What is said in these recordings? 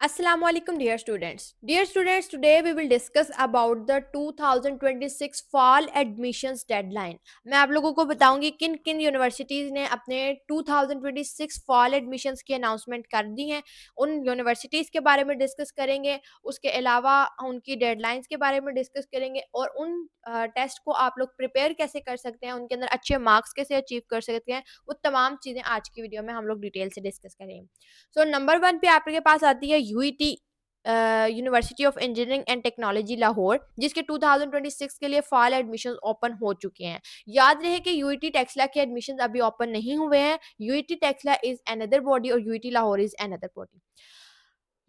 Assalamu alaikum dear students. Dear students, today we will discuss about the 2026 fall admissions deadline. मैं आप लोगों को बताऊंगी किन किन यूनिवर्सिटीज़ ने अपने 2026 फॉल एडमिशन्स की अनाउंसमेंट कर दी हैं। उन यूनिवर्सिटीज़ के बारे में डिस्कस करेंगे, उसके अलावा उनकी डेडलाइंस के बारे में डिस्कस करेंगे और उन टेस्ट को आप लोग प्रिपेयर कैसे कर सकते हैं, उनके अंदर अच्छे मार्क्स कैसे अचीव कर सकते हैं, वो तमाम चीज़ें आज की वीडियो में हम लोग डिटेल से डिस्कस करेंगे। सो नंबर 1 पे आपके पास आती है UET, university of engineering and technology Lahore, जिसके 2026 के लिए फॉल एडमिशंस ओपन हो चुके हैं। याद रहे कि यूईटी टेक्सला के एडमिशंस अभी ओपन नहीं हुए हैं। UET Taxila is another body और UET Lahore is another body.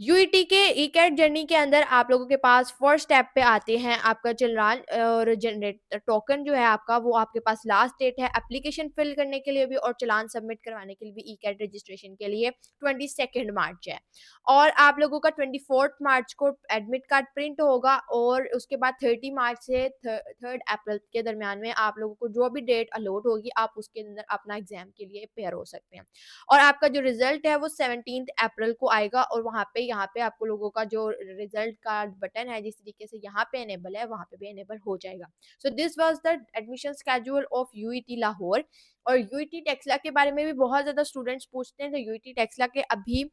UET के ई कैट जर्नी के अंदर आप लोगों के पास फर्स्ट स्टेप पे आते हैं आपका चिल्ड्रन और जनरेट टोकन जो है आपका, वो आपके पास लास्ट डेट है एप्लीकेशन फिल करने के लिए भी और चलान सबमिट करवाने के लिए भी। ई कैट रजिस्ट्रेशन के लिए 22 मार्च है और आप लोगों का 24 मार्च को एडमिट कार्ड प्रिंट होगा और उसके बाद 30 मार्च से 3 अप्रैल के दरमियान में आप लोगों को जो भी डेट अलॉट होगी आप उसके अंदर अपना एग्जाम के लिए प्रिपेयर हो सकते हैं। और आपका जो रिजल्ट है वो 17 अप्रैल को आएगा और वहाँ पे यहाँ पे आपको लोगों का जो रिजल्ट का बटन है जिस तरीके से यहाँ पे एनेबल है वहाँ पे भी एनेबल हो जाएगा। So this was the admission schedule of UET Lahore. और यूईटी टेक्सला के बारे में भी बहुत ज़्यादा स्टूडेंट्स पूछते हैं, तो यूईटी टेक्सला के अभी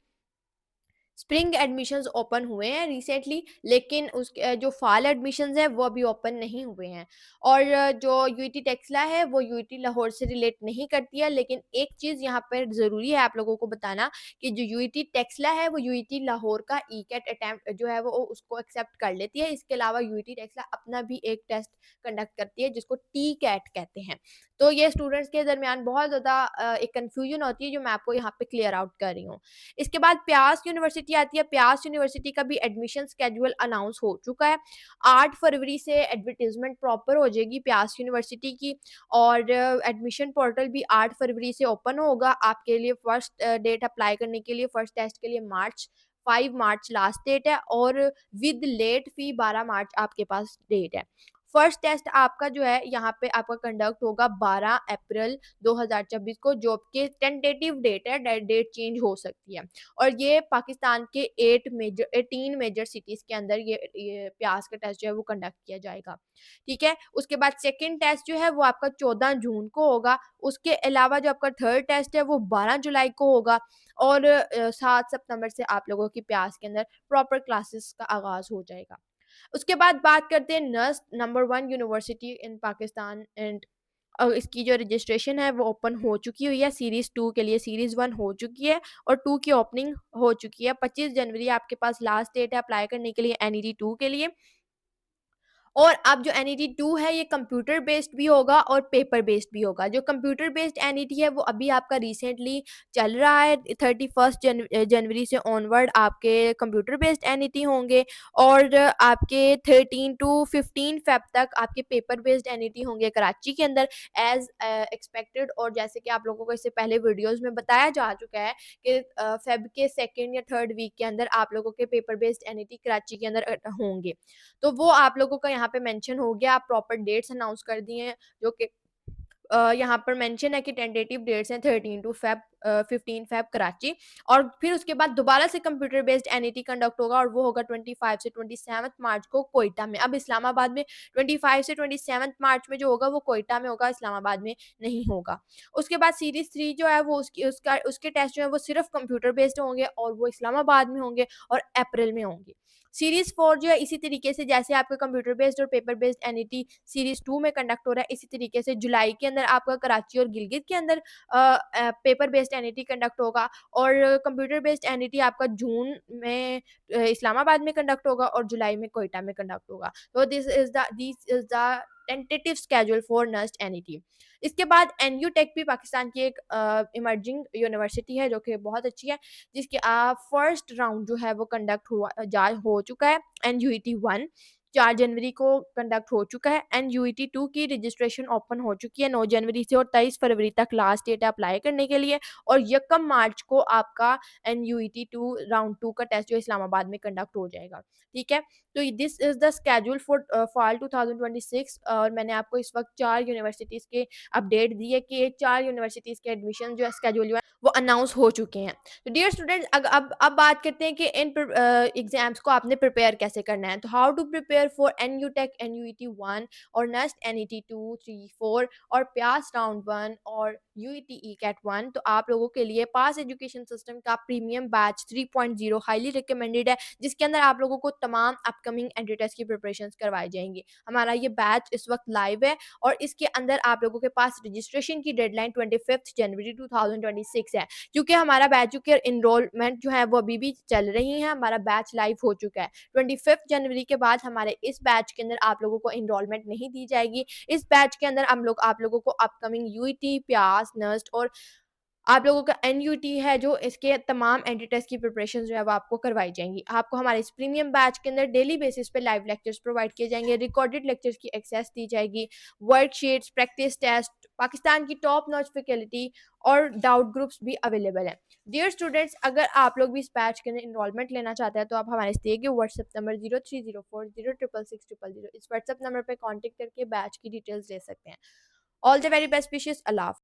स्प्रिंग एडमिशन्स ओपन हुए हैं रिसेंटली, लेकिन उसके जो फॉल एडमिशन्स हैं वो अभी ओपन नहीं हुए हैं। और जो यूईटी टेक्सला है वो यूईटी लाहौर से रिलेट नहीं करती है, लेकिन एक चीज़ यहाँ पर ज़रूरी है आप लोगों को बताना कि जो यूईटी टेक्सला है वो यूईटी लाहौर का ई कैट अटैम्प्ट जो है वो उसको एक्सेप्ट कर लेती है। इसके अलावा यूईटी टेक्सला अपना भी एक टेस्ट कंडक्ट करती है जिसको टी कैट कहते हैं। तो ये स्टूडेंट्स के दरमियान बहुत ज़्यादा एक कन्फ्यूजन होती है जो मैं आपको यहाँ पे क्लियर आउट कर रही हूँ। इसके बाद प्यास यूनिवर्सिटी आती है। प्यास यूनिवर्सिटी का भी एडमिशन स्केड्यूल अनाउंस हो चुका है। 8 फरवरी से एडवर्टाइजमेंट प्रॉपर हो जाएगी प्यास यूनिवर्सिटी की और एडमिशन पोर्टल भी 8 फरवरी से ओपन होगा आपके लिए। फर्स्ट डेट अप्लाई करने के लिए फर्स्ट टेस्ट के लिए 5 मार्च लास्ट डेट है और विद लेट फी 12 मार्च आपके पास डेट है। फर्स्ट टेस्ट आपका जो है यहाँ पे आपका कंडक्ट होगा 12 अप्रैल 2024 को, जो कि टेंटेटिव डेट है, डेट चेंज हो सकती है। और ये पाकिस्तान के 18 मेजर सिटीज़ के अंदर ये प्यास का टेस्ट जो है वो कंडक्ट किया जाएगा। ठीक है? उसके बाद सेकंड टेस्ट जो है वो आपका 14 जून को होगा। उसके अलावा जो आपका थर्ड टेस्ट है वो 12 जुलाई को होगा और 7 सितंबर से आप लोगों की प्यास के अंदर प्रॉपर क्लासेस का आगाज़ हो जाएगा। उसके बाद बात करते हैं NUST number 1 university in Pakistan and इसकी जो रजिस्ट्रेशन है वो ओपन हो चुकी हुई है। सीरीज़ 2 के लिए सीरीज़ 1 हो चुकी है और 2 की ओपनिंग हो चुकी है। 25 जनवरी आपके पास लास्ट डेट है अप्लाई करने के लिए एनईटी 2 के लिए। और अब जो एनईटी 2 है ये कंप्यूटर बेस्ड भी होगा और पेपर बेस्ड भी होगा। जो कंप्यूटर बेस्ड एनईटी है वो अभी आपका रिसेंटली चल रहा है। 31 जनवरी से ऑनवर्ड आपके कंप्यूटर बेस्ड एनईटी होंगे और आपके 13 टू 15 फेब तक आपके पेपर बेस्ड एनईटी होंगे कराची के अंदर एज एक्सपेक्टेड। और जैसे कि आप लोगों को इससे पहले वीडियोस में बताया जा चुका है कि फेब के सेकेंड या थर्ड वीक के अंदर आप लोगों के पेपर बेस्ड एनईटी कराची के अंदर होंगे। तो वो आप लोगों का यहाँ पे मेंशन हो गया। आप प्रॉपर डेट्स अनाउंस कर दिए हैं जो कि यहाँ पर मेंशन है कि टेंटेटिव डेट्स हैं 13 टू फेब 15 फेब कराची। और फिर उसके बाद दोबारा से कंप्यूटर बेस्ड एनईटी कंडक्ट होगा और वो होगा 25 से 27 मार्च को कोयटा में। अब इस्लामाबाद में 25 से 27 मार्च में जो होगा वो कोयटा में होगा, इस्लामाबाद में नहीं होगा। उसके बाद सीरीज 3 जो है वो उसके टेस्ट जो है वो सिर्फ कंप्यूटर बेस्ड होंगे और वो इस्लामाबाद में होंगे और अप्रैल में होंगे। सीरीज 4 जो है इसी तरीके से जैसे आपका कंप्यूटर बेस्ड और पेपर बेस्ड एनईटी सीरीज 2 में कंडक्ट हो रहा है, इसी तरीके से जुलाई के अंदर आपका कराची और गिलगित के अंदर पेपर बेस्ड एनईटी कंडक्ट होगा और कंप्यूटर बेस्ड एनईटी आपका जून में इस्लामाबाद में कंडक्ट होगा और जुलाई में कोयटा में कंडक्ट होगा। तो this is the tentative schedule for NUST NET. इसके बाद एनयू टेक भी पाकिस्तान की एक इमर्जिंग यूनिवर्सिटी है जो कि बहुत अच्छी है, जिसके फर्स्ट राउंड जो है वो कंडक्ट हो चुका है एनयूईटी 1। 4 जनवरी को कंडक्ट हो चुका है। एनयूईटी 2 की रजिस्ट्रेशन ओपन हो चुकी है 9 जनवरी से और 23 फरवरी तक लास्ट डेट है अप्लाई करने के लिए। और 1 मार्च को आपका एनयूईटी 2 राउंड 2 का टेस्ट जो इस्लामाबाद में कंडक्ट हो जाएगा। ठीक है? तो this is the schedule for fall 2026। और मैंने आपको इस वक़्त 4 यूनिवर्सिटीज़ के अपडेट दी है कि ये 4 यूनिवर्सिटीज़ के एडमिशन जो है स्केड्यूल जो है वो अनाउंस हो चुके हैं। तो डियर स्टूडेंट्स अब बात करते हैं कि इन एग्ज़ाम्स को आपने प्रिपेयर कैसे करना है। तो हाउ टू प्रिपेयर फॉर एनयूटेक एनयूईटी 1 और नेस्ट एनईटी 2, 3, 4 और प्यास राउंड 1 और यूईटी ईकेट 1। तो आप लोगों के लिए पास एजुकेशन सिस्टम का प्रीमियम बैच 3.0 हाईली रिकमेंडेड है, जिसके अंदर आप लोगों को तमाम अपकमिंग एंट्री टेस्ट की प्रिपरेशंस करवाई जाएँगी। हमारा ये बैच इस वक़्त लाइव है और इसके अंदर आप लोगों के पास रजिस्ट्रेशन की डेडलाइन 25 जनवरी 2026 है। क्योंकि हमारा बैच के एनरोलमेंट जो है वो अभी भी चल रही है, हमारा बैच लाइव हो चुका है। 25 जनवरी के बाद हमारे इस बैच के अंदर आप लोगों को एनरोलमेंट नहीं दी जाएगी। इस बैच के अंदर आप लोगों को अपकमिंग यूईटी, प्यास, नस्ट और आप लोगों का एनयूटी है जो इसके तमाम एंट्री टेस्ट की प्रिपरेशन जो है वो आपको करवाई जाएँगी। आपको हमारे इस प्रीमियम बैच के अंदर डेली बेसिस पे लाइव लेक्चर्स प्रोवाइड किए जाएँगे, रिकॉर्डेड लेक्चर्स की एक्सेस दी जाएगी, वर्कशीट्स, प्रैक्टिस टेस्ट, पाकिस्तान की टॉप नॉच फैकल्टी और डाउट ग्रुप्स भी अवेलेबल हैं। डियर स्टूडेंट्स, अगर आप लोग भी इस बैच के अंदर एनरोलमेंट लेना चाहते हैं तो आप हमारे इस दिए गए व्हाट्सएप नंबर 0304 066 000 इस व्हाट्सएप नंबर पे कॉन्टैक्ट करके बैच की डिटेल्स ले सकते हैं। All the very best wishes. अल्लाह हाफ़िज़।